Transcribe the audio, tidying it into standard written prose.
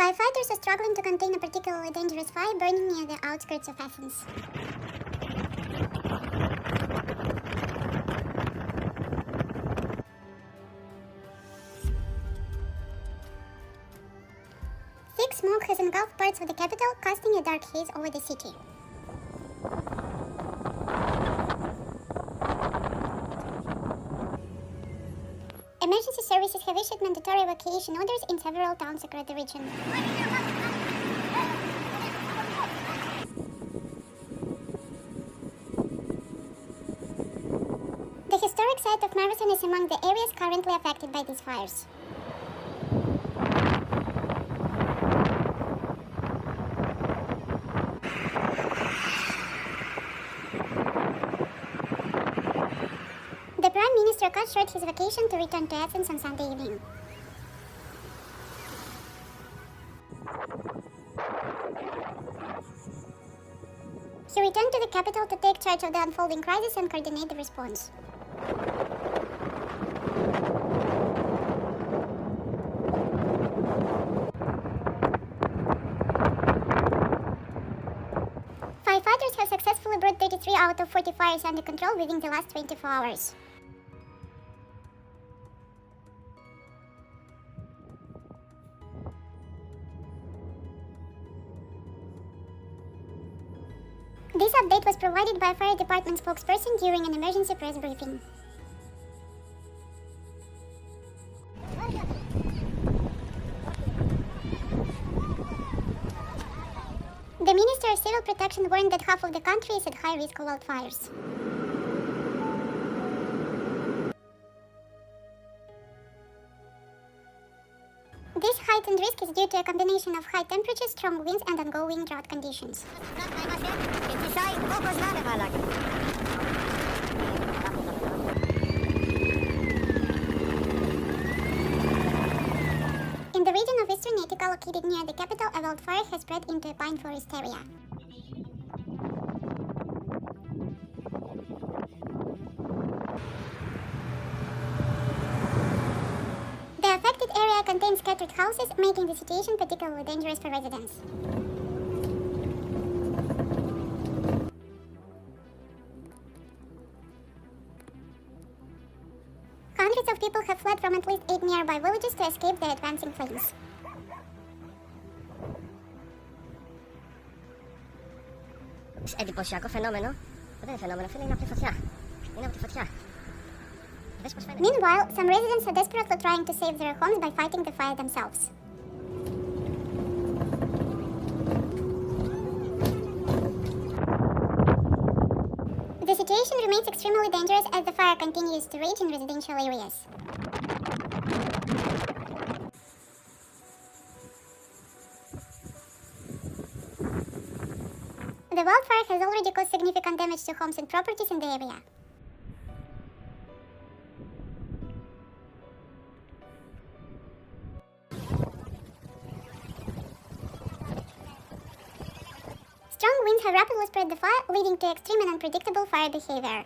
Firefighters are struggling to contain a particularly dangerous fire burning near the outskirts of Athens. Thick smoke has engulfed parts of the capital, casting a dark haze over the city. Emergency services have issued mandatory evacuation orders in several towns across the region. The historic site of Marathon is among the areas currently affected by these fires. The Prime Minister cut short his vacation to return to Athens on Sunday evening. He returned to the capital to take charge of the unfolding crisis and coordinate the response. Firefighters have successfully brought 33 out of 40 fires under control within the last 24 hours. This update was provided by a fire department spokesperson during an emergency press briefing. The Minister of Civil Protection warned that half of the country is at high risk of wildfires. This heightened risk is due to a combination of high temperatures, strong winds, and ongoing drought conditions. In the region of eastern Attica, located near the capital, a wildfire has spread into a pine forest area. The affected area contains scattered houses, making the situation particularly dangerous for residents. Hundreds of people have fled from at least 8 nearby villages to escape the advancing flames. Εντυπωσιακό φαινόμενο. Δεν είναι φαινόμενο, φίλε, είναι από τη φωτιά. Είναι από τη φωτιά. Δες πως φαίνεται. Meanwhile, some residents are desperately trying to save their homes by fighting the fire themselves. The situation remains extremely dangerous as the fire continues to rage in residential areas. The wildfire has already caused significant damage to homes and properties in the area. Strong winds have rapidly spread the fire, leading to extreme and unpredictable fire behavior.